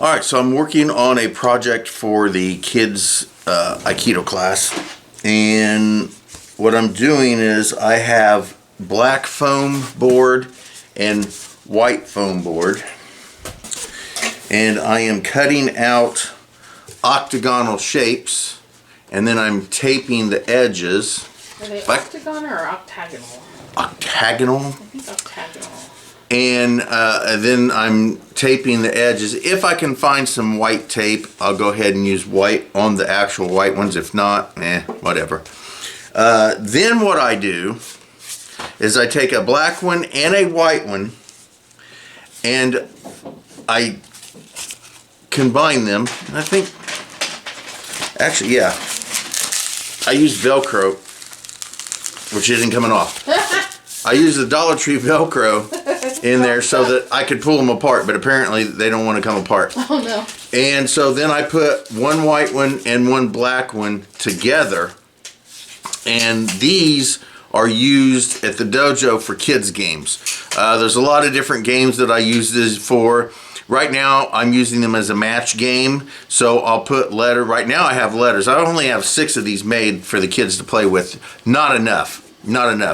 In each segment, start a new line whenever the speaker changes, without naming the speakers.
Alright, so I'm working on a project for the kids' Aikido class, and what I'm doing is I have black foam board and white foam board, and I am cutting out octagonal shapes, and then I'm taping the edges.
Are they octagon or octagonal?
Octagonal?
I think octagonal.
And then I'm taping the edges. If I can find some white tape, I'll go ahead and use white on the actual white ones. If not, whatever. Then what I do is I take a black one and a white one, and I combine them. I think, actually, yeah, I use Velcro, which isn't coming off. I use the Dollar Tree Velcro in there so that I could pull them apart, but apparently they don't want to come apart.
Oh no.
And so then I put one white one and one black one together, and these are used at the dojo for kids games. There's a lot of different games that I use this for. Right now I'm using them as a match game, so I'll put letter. Right now I have letters. I only have 6 of these made for the kids to play with. Not enough.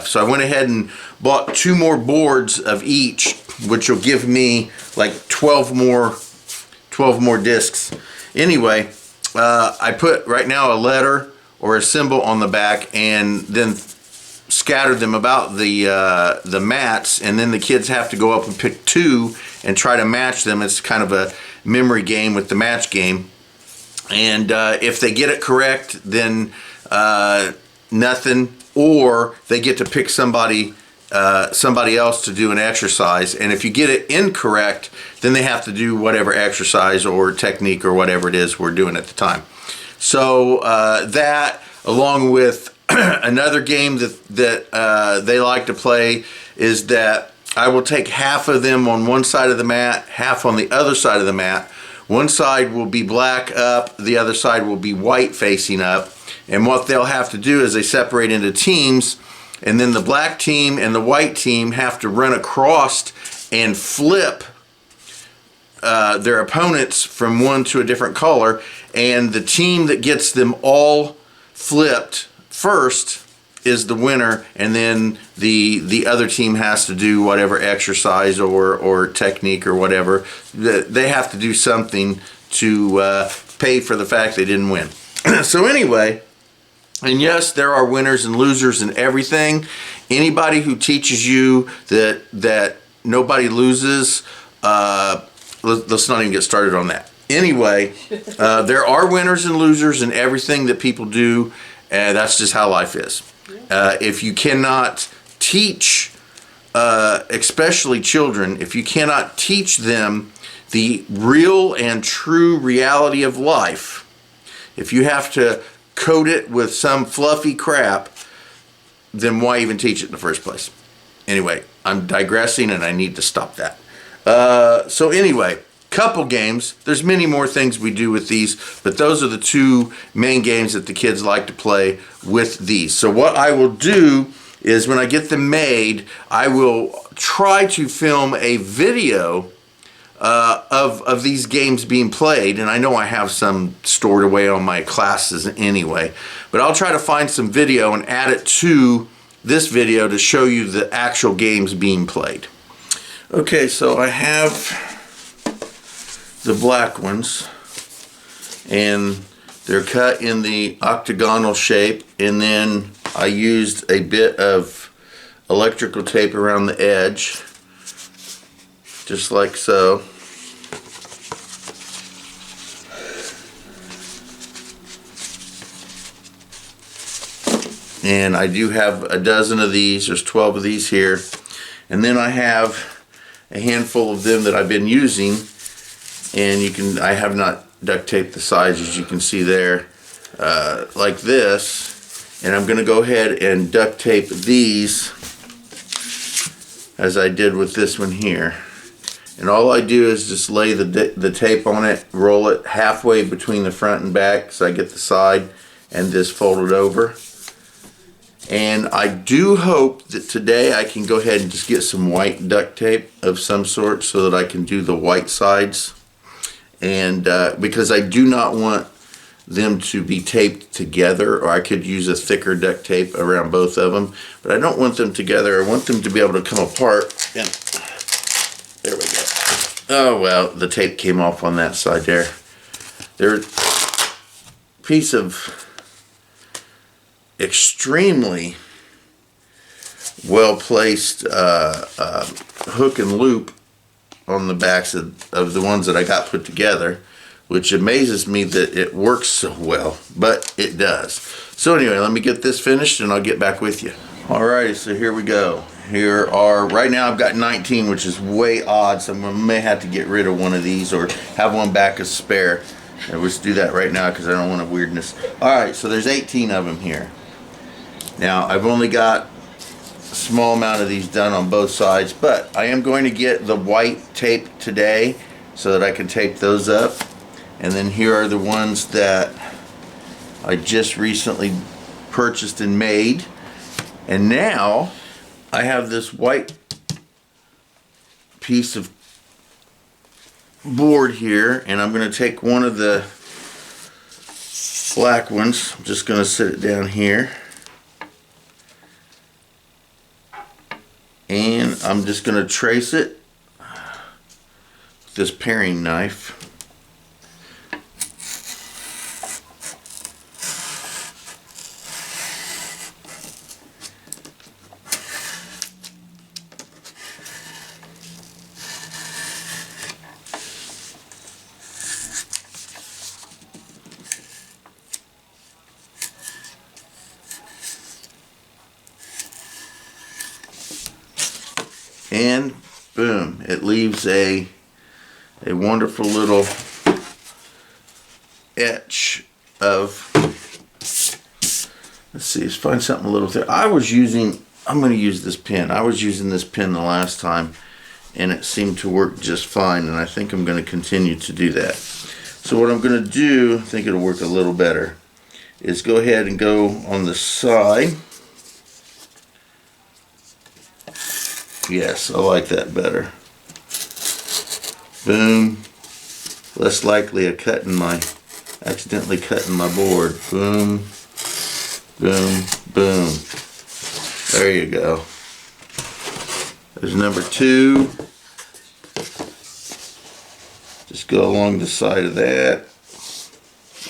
So I went ahead and bought 2 more boards of each, which will give me like 12 more discs. Anyway, I put right now a letter or a symbol on the back, and then scattered them about the mats, and then the kids have to go up and pick 2 and try to match them. It's kind of a memory game with the match game, and if they get it correct, then nothing, or they get to pick somebody else to do an exercise, and if you get it incorrect, then they have to do whatever exercise or technique or whatever it is we're doing at the time. So that, along with another game that they like to play, is that I will take half of them on one side of the mat, half on the other side of the mat. One side will be black up, the other side will be white facing up. And what they'll have to do is they separate into teams, and then the black team and the white team have to run across and flip their opponents from one to a different color, and the team that gets them all flipped first is the winner, and then the other team has to do whatever exercise or technique or whatever. They have to do something to pay for the fact they didn't win. So anyway, and yes, there are winners and losers and everything. Anybody who teaches you that nobody loses, let's not even get started on that. Anyway, there are winners and losers in everything that people do, and that's just how life is. If you cannot teach, especially children, if you cannot teach them the real and true reality of life, if you have to coat it with some fluffy crap, then why even teach it in the first place? Anyway, I'm digressing and I need to stop that. So anyway, couple games. There's many more things we do with these, but those are the 2 main games that the kids like to play with these. So what I will do is, when I get them made, I will try to film a video of these games being played, and I know I have some stored away on my classes anyway, but I'll try to find some video and add it to this video to show you the actual games being played. Okay, so I have the black ones, and they're cut in the octagonal shape, and then I used a bit of electrical tape around the edge, just like so. And I do have a dozen of these. There's 12 of these here, and then I have a handful of them that I've been using, and I have not duct taped the sides, as you can see there, like this, and I'm going to go ahead and duct tape these as I did with this one here. And all I do is just lay the tape on it, roll it halfway between the front and back so I get the side, and just fold it over. And I do hope that today I can go ahead and just get some white duct tape of some sort so that I can do the white sides. and because I do not want them to be taped together, or I could use a thicker duct tape around both of them, but I don't want them together. I want them to be able to come apart. And there we go. Oh well, the tape came off on that side there. They're a piece of extremely well placed hook and loop on the backs of the ones that I got put together, which amazes me that it works so well, but it does. So anyway, let me get this finished and I'll get back with you. Alrighty, so here we go. Here are, right now I've got 19, which is way odd, so I may have to get rid of one of these or have one back as spare. And we'll just do that right now because I don't want a weirdness. Alright, so there's 18 of them here. Now, I've only got a small amount of these done on both sides, but I am going to get the white tape today so that I can tape those up. And then here are the ones that I just recently purchased and made. And now I have this white piece of board here, and I'm going to take one of the black ones. I'm just going to sit it down here. And I'm just going to trace it with this paring knife. And boom, it leaves a wonderful little etch of, let's see, let's find something a little thick. I'm going to use this pen. I was using this pen the last time and it seemed to work just fine, and I think I'm going to continue to do that. So what I'm going to do, I think it'll work a little better, is go ahead and go on the side. Yes, I like that better. Boom. Less likely of accidentally cutting my board. Boom, boom, boom. There you go. There's number 2. Just go along the side of that.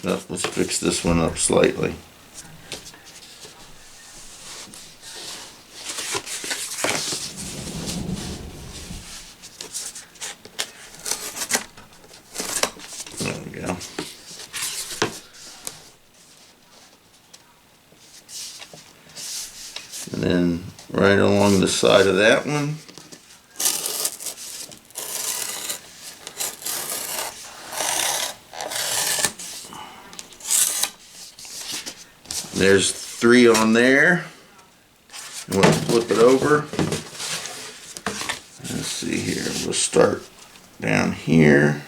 Oh, let's fix this one up slightly. There we go. And then right along the side of that one. There's 3 on there. I'm going to flip it over. Let's see here. We'll start down here.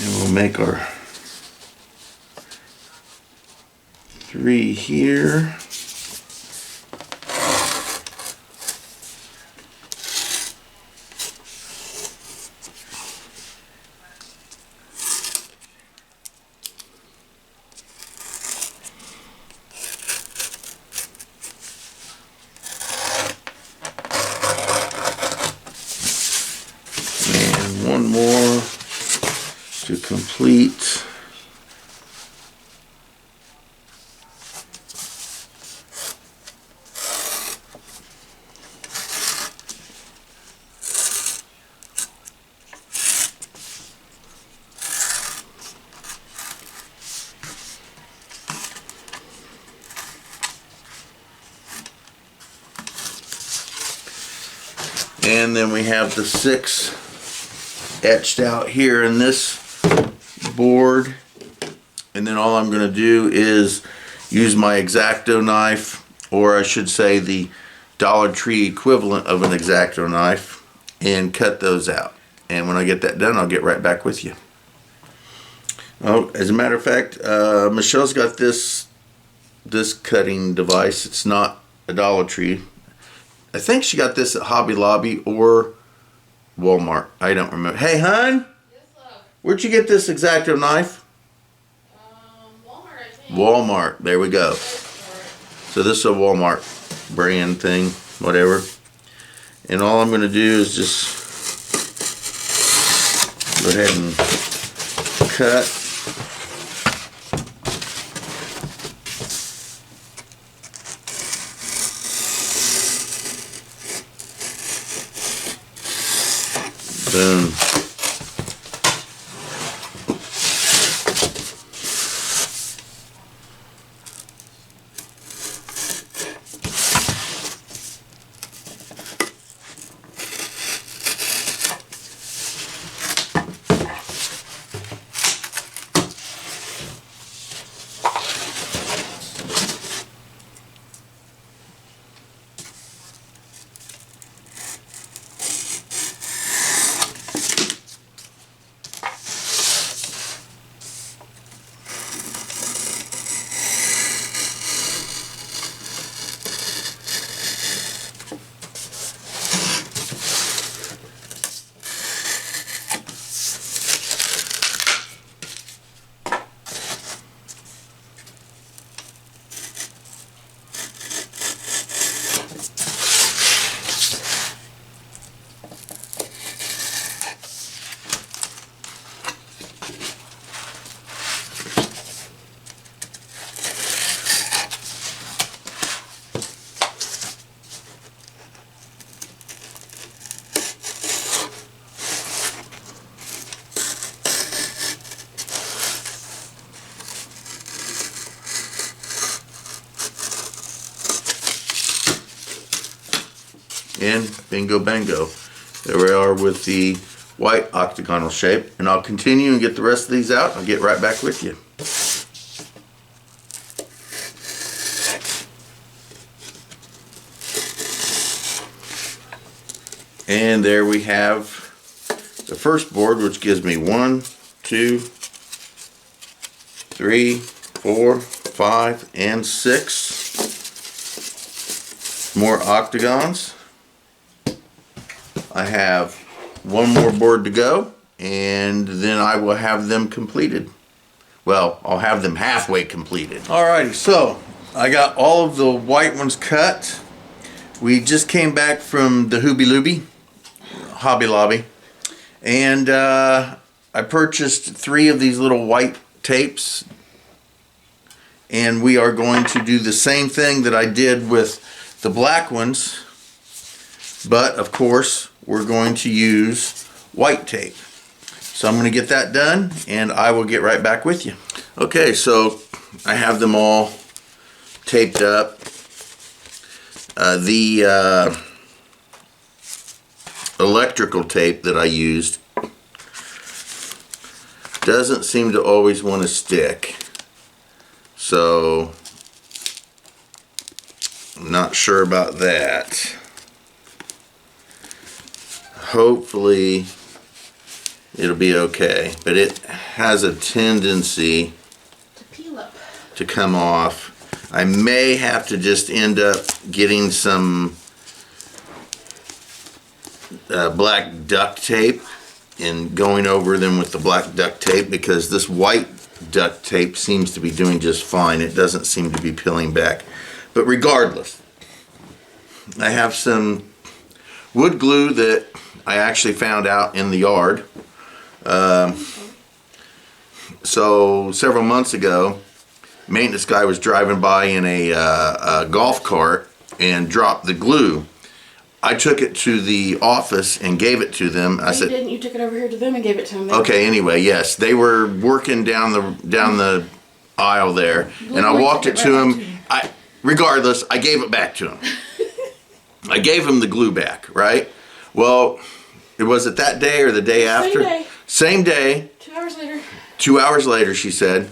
And we'll make our 3 here. And one more to complete. And then we have the 6 etched out here in this board. And then all I'm going to do is use my X-Acto knife, or I should say the Dollar Tree equivalent of an X-Acto knife, and cut those out. And when I get that done, I'll get right back with you. Oh, as a matter of fact, Michelle's got this this cutting device. It's not a Dollar Tree. I think she got this at Hobby Lobby or Walmart. I don't remember. Hey, hon?
Yes, love.
Where'd you get this X-Acto knife?
Walmart, I think.
Walmart. There we go. So this is a Walmart brand thing, whatever. And all I'm going to do is just go ahead and cut. Boom. And bingo bango. There we are with the white octagonal shape. And I'll continue and get the rest of these out. I'll get right back with you. And there we have the first board, which gives me 1, 2, 3, 4, 5, and 6 more octagons. I have one more board to go, and then I will have them completed. Well, I'll have them halfway completed. Alrighty, so I got all of the white ones cut. We just came back from the Hobby Lobby, and I purchased 3 of these little white tapes, and we are going to do the same thing that I did with the black ones, but of course we're going to use white tape. So I'm going to get that done, and I will get right back with you. Okay, so I have them all taped up. The electrical tape that I used doesn't seem to always want to stick, so I'm not sure about that. Hopefully it'll be okay, but it has a tendency
To peel up.
to come off. I may have to just end up getting some black duct tape and going over them with the black duct tape, because this white duct tape seems to be doing just fine. It doesn't seem to be peeling back. But regardless, I have some wood glue that I actually found out in the yard. So several months ago, maintenance guy was driving by in a golf cart and dropped the glue. I took it to the office and gave it to them. I said,
"You didn't. You took it over here to them and gave it to them."
Okay. Anyway, yes, they were working down the aisle there, and I walked it to him. Regardless, I gave it back to him. I gave him the glue back, right? Well, it was it that day or the day after?
Same day.
Same day.
2 hours later.
2 hours later, she said.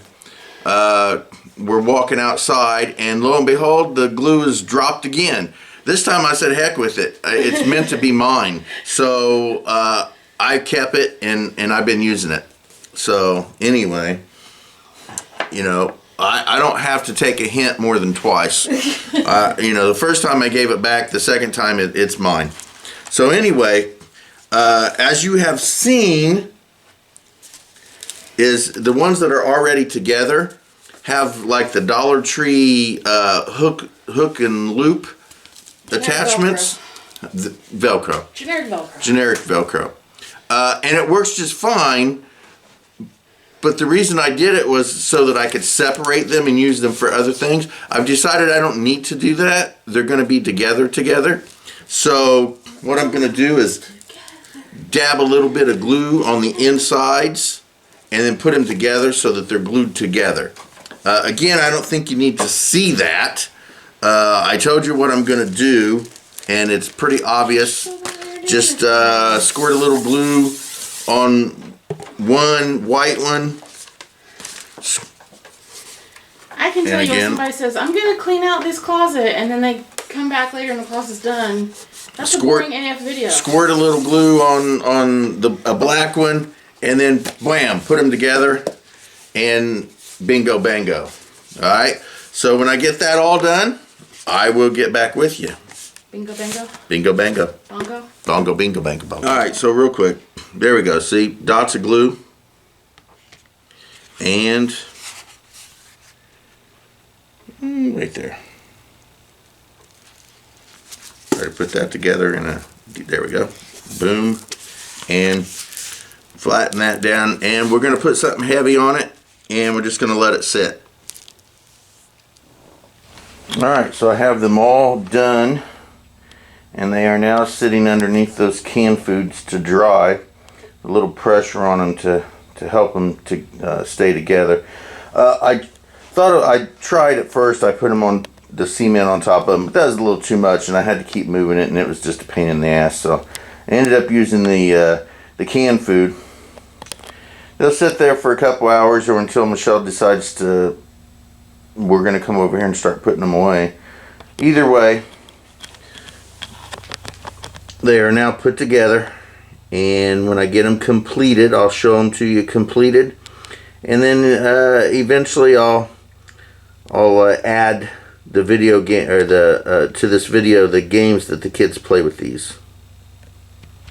We're walking outside, and lo and behold, the glue is dropped again. This time I said, heck with it. It's meant to be mine. So I kept it, and I've been using it. So anyway, you know, I don't have to take a hint more than twice. You know, the first time I gave it back, the second time it's mine. So anyway, as you have seen, is the ones that are already together have like the Dollar Tree hook and loop attachments. Velcro.
Generic Velcro.
Generic Velcro. And it works just fine. But the reason I did it was so that I could separate them and use them for other things. I've decided I don't need to do that. They're going to be together. So what I'm going to do is dab a little bit of glue on the insides and then put them together so that they're glued together. Again, I don't think you need to see that. I told you what I'm going to do, and it's pretty obvious. Just squirt a little glue on one white one.
I can tell you when somebody says, I'm going to clean out this closet, and then they come back later and the closet's done. That's a boring AF video. Squirt
a little glue on a black one, and then blam, put them together, and bingo bango. Alright, so when I get that all done, I will get back with you.
Bingo bango?
Bingo bango.
Bongo?
Bongo bingo bango bongo. Alright, so real quick, there we go. See, dots of glue. And right there. Try to put that together there we go. Boom. And flatten that down. And we're going to put something heavy on it. And we're just going to let it sit. Alright, so I have them all done. And they are now sitting underneath those canned foods to dry. A little pressure on them to help them to stay together. I tried at first. I put them on the cement on top of them. But that was a little too much, and I had to keep moving it, and it was just a pain in the ass. So I ended up using the canned food. They'll sit there for a couple hours or until Michelle decides we're going to come over here and start putting them away. Either way, they are now put together. And when I get them completed, I'll show them to you completed. And then eventually I'll add the video game or to this video the games that the kids play with these.